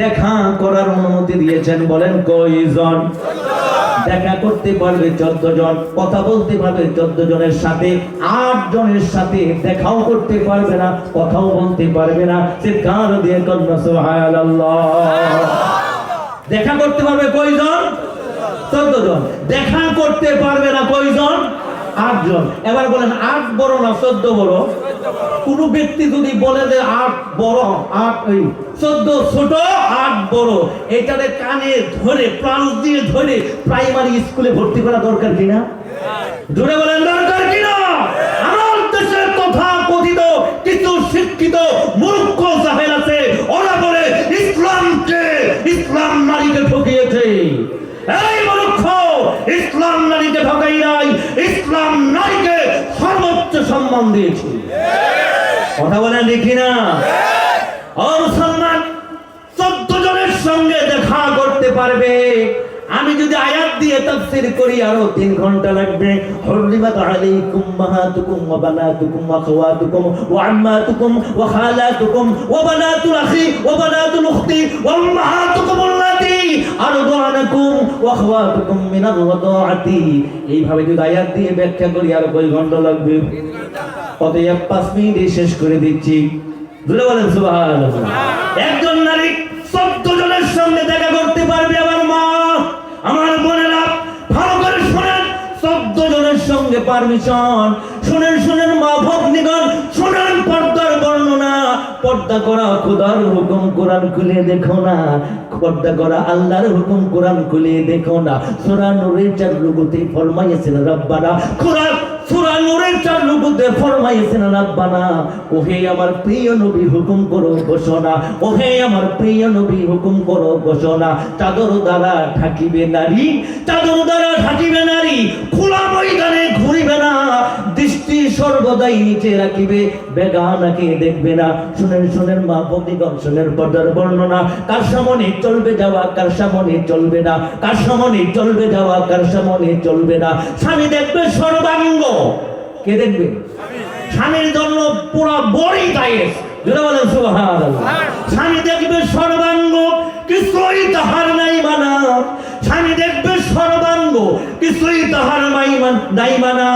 দেখা করার অনুমতি দিয়েছেন, বলেন কয়জন? দেখা করতে পারবে 14 জন, কথা বলতে পারবে 14 জনের সাথে। 8 জনের সাথে দেখাও করতে পারবে না, কথাও বলতে পারবে না। সে কার দিয়ে কন্যা সুবহানাল্লাহ। দেখা করতে পারবে কয়জন? 14 জন। দেখা করতে পারবে না কয়জন? 8 জন। এবার বলেন 8 বড় না 14 বড়? কোন ব্যক্তি যদি বলে যে 8 বড়, 14 ছোট, 8 বড়, এটারে কানে ধরে প্লাস দিয়ে ধরে প্রাইমারি স্কুলে ভর্তি করা দরকার কিনা? জোরে বলেন দরকার কিনা? আমার দেশের তথা কথিত কিছু শিক্ষিত মূর্খ জাহেল আছে, ওরা বলে ইসলাম নারীকে ঠকিয়েছে। এই মূর্খ, ইসলাম নারীকে ঠকাই নাই, ইসলাম নারীকে সর্বোচ্চ সম্মান দিয়েছে। কথা বলেন দেখি না? ও মুসলমান, 14 জনের সঙ্গে দেখা করতে পারবে। আমি যদি আয়াত দিয়ে তাফসীর করি আরো 3 ঘন্টা লাগবে। হুররিমাত আলাইকুম উম্মাহাতুকুম ওয়া বানাতুকুম ওয়া আখাওয়াতুকুম ওয়া আম্মাতুকুম ওয়া খালাতুকুম ওয়া বানাতুল আখি ওয়া বানাতুল উখতি ওয়া উম্মাহাতুকুম আল্লাতী আরদানাকুম ওয়া আখাওয়াতুকুম মিনার রাদাআতি। এইভাবে যদি আয়াত দিয়ে ব্যাখ্যা করি আর কয় ঘন্টা লাগবে? অতএব 5 মিনিটে শেষ করে দিচ্ছি। জোরে বলেন সুবহানাল্লাহ। একজন নারী 14 জনের সঙ্গে দেখা করতে পারবে। আমার মা, আমার বোনেরা ভালো করে শুনেন, 14 জনের সঙ্গে পারমিশন। শুনেন মা ভগ্নীগণ, শুনেন পর্দার বর্ণনা। পর্দা করা খোদার হুকুম, কোরআন খুলে দেখো না। পর্দা করা আল্লাহর হুকুম, কোরআন খুলে দেখো না। সূরা নূরের 4 রুকুতে ফরমাইয়েছেন রব্বানা, কোরআন সূরা নূরের 4 রুকুতে ফরমাইয়েছেন রব্বানা, ওহে আমার প্রিয় নবী হুকুম করো ঘোষণা, ওহে আমার প্রিয় নবী হুকুম করো ঘোষণা। চাদর দ্বারা ঢাকিবে নারী, চাদর দ্বারা ঢাকিবে নারী, খোলা ময়দানে ঘুরিবে না, দৃষ্টি সর্বদাই নিচে রাখিবে, বেগানাকে দেখবে না। শুনেন মা ভগ্নীগণ, শুনেন পর্দার বর্ণনা। কার সামনে চলবে যাওয়া, কার সামনে চলবে না, কার সামনে চলবে যাওয়া, কার সামনে চলবে না। স্বামী দেখবে সর্বাঙ্গ, কে দেখবে? স্বামীর জন্য পুরো বড়ি দায়েশ। যারা বলেন সুবহানাল্লাহ। স্বামী দেখবে সর্বাঙ্গ, কিছুই তাহার নাই মানা। স্বামী দেখবে সর্বাঙ্গ, কিছুই তাহার নাই মানা।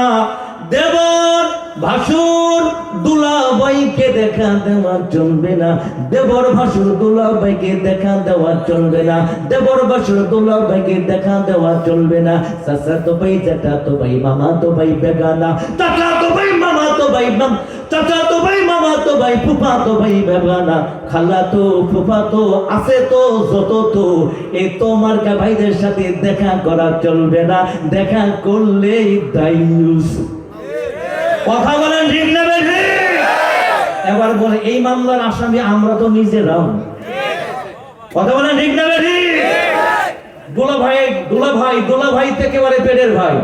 দেবর ভাসুর দুলাভাইকে দেখা দেওয়া চলবে না, দেবর ভাসুর দুলাভাইকে দেখা দেওয়া চলবে না, দেবর ভাসুর দুলাভাইকে দেখা দেওয়া চলবে না। চাচাতো ভাই, জ্যাঠাতো ভাই, মামাতো ভাই বেগানা, চাচাতো ভাই, মামাতো ভাই, চাচাতো ভাই, মামাতো ভাই, ফুফাতো ভাই বেগানা, খালাতো ফুফাতো আছে তো যত তো। এই তোমার কা ভাইদের সাথে দেখা করা চলবে না, দেখা করলেই দায়ুস। কথা বলেন ঠিক না বেশি? এবার বলে এই মামলার আসামি আমরা তো নিজেরাও। কথা বলেন ঠিক না বেশি? দুলাভাই থেকে এবারে পেটের ভাই।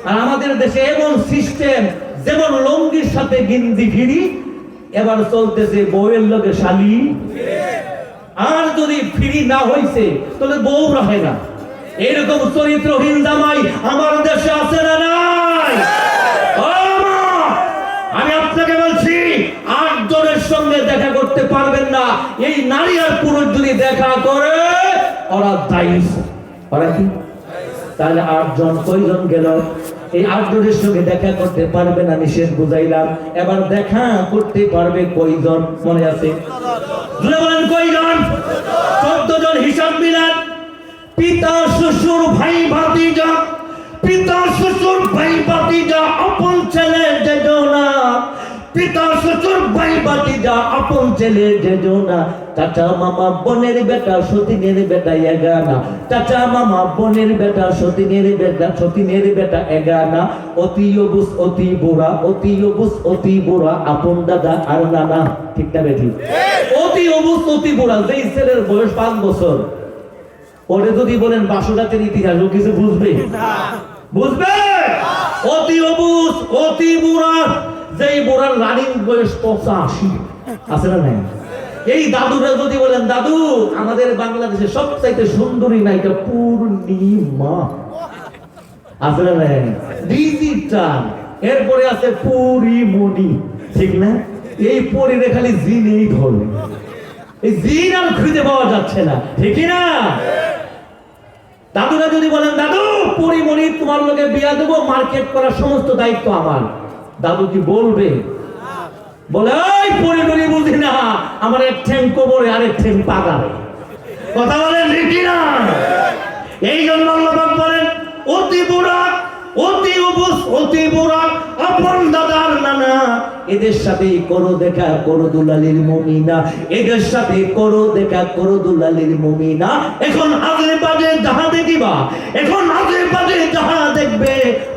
আর আমাদের দেশে এমন সিস্টেম, যেমন লঙ্গির সাথে গিন্দি ফিরি, এবার চলতেছে বউয়ের লগে শালি। আর যদি ফিরি না হইছে তাহলে বউ রাখে না। এরকম চরিত্রহীন জামাই আমার দেশে আছে না নাই? আমি আপনাকে বলছি, 8 জনের সঙ্গে দেখা করতে পারবেন না। এই নারী আর পুরুষ যদি দেখা করে, ওরা দায়ী। ওরা কি? তাহলে 8 জন কয়জন গেল? এই 8 জনের সঙ্গে দেখা করতে পারবে না, নিষেধ বুঝাইলাম। এবার দেখা করতে পারবে কয়জন? মনে আছে? বলেন কয়জন? 14 জন। হিসাব মিলান। পিতা, শ্বশুর, ভাই, ভাতিজা, পিতা, শ্বশুর, ভাই, ভাতিজা, আপন ছেলে যেজনা, পিতা, শ্বশুর, ভাই, ভাতিজা, আপন ছেলে যেজনা, চাচা, মামা, বোনের বেটা, সতীনের বেটা 11, চাচা, মামা, বোনের বেটা, সতীনের বেটা 11, অতি অবুস, অতি বুড়া, অতি অবুস, অতি বুড়া, আপন দাদা আর নানা। ঠিক না বেঠিক? অতি অবুস, অতি বুড়া, যেই ছেলের বয়স 5 বছর, ওরে যদি বলেন বাসুরাতের ইতিহাস, ও কিছু বুঝবে? বুঝবে? অতি অবুস, অতি বুড়া, যেই বুড়ার রানিং বয়স 85 আছে না নাই? এই দাদুরা যদি বলেন, দাদু আমাদের বাংলাদেশে সবচাইতে সুন্দরী নায়িকা পূর্ণিমা, আছে না নাই? ডিজিটাল। এরপরে আছে পরিমণি, ঠিক না? এই পরিরে খালি জিনেই ধরে। এই জিন আর খুঁজে পাওয়া যাচ্ছে না, ঠিক না? দাদুরা যদি বলেন দাদু পরিমণি তোমার লোকে বিয়া দেবো, মার্কেট করার সমস্ত দায়িত্ব আমার, দাদু কি বলবে? বলে ওই পরিমণি বুঝি না, আমার এক ঠ্যাং কোমরে আরেক ঠ্যাং পাগারে। কথা বলেন ঠিক না? এই জন্য আল্লাহ পাক বলেন অতি বুড়া, অতি অবুস, অতি বুড়া আপন দাদার নানা, এদের সাথে করো দেখা করো দুলালির মুমিনা, এদের সাথে করো দেখা করো দুলালির মুমিনা। এখন আজে বাজে যাহা দেখিবা, এখন আজে বাজে যাহা দেখবে,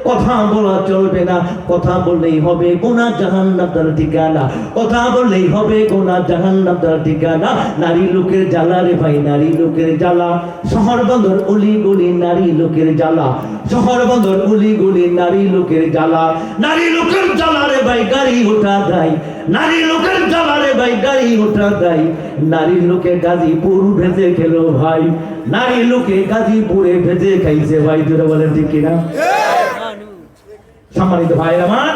কথা বলা চলবে না। কথা বললেই হবে গুনাহ জাহান্নাম তার ঠিকানা, কথা বললেই হবে গুনাহ জাহান্নাম তার ঠিকানা। নারী লোকের জ্বালা রে ভাই, নারী লোকের জ্বালা, শহর বন্দর অলি গলি নারী লোকের জ্বালা, শহর বন্দর অলি গলি নারী লোকের জ্বালা। নারী লোকের জ্বালা রে ভাই গাড়ি ওঠা দেয়, নারী লোকের জ্বালা রে ভাই গাড়ি ওঠা দেয়। নারী লোকে গাজীপুর ভেজে খেলো ভাই, নারী লোকে গাজীপুরে ভেজে খাইছে ভাই, জোরে বলেন ঠিক কিনা? সম্মানিত ভাই আমার,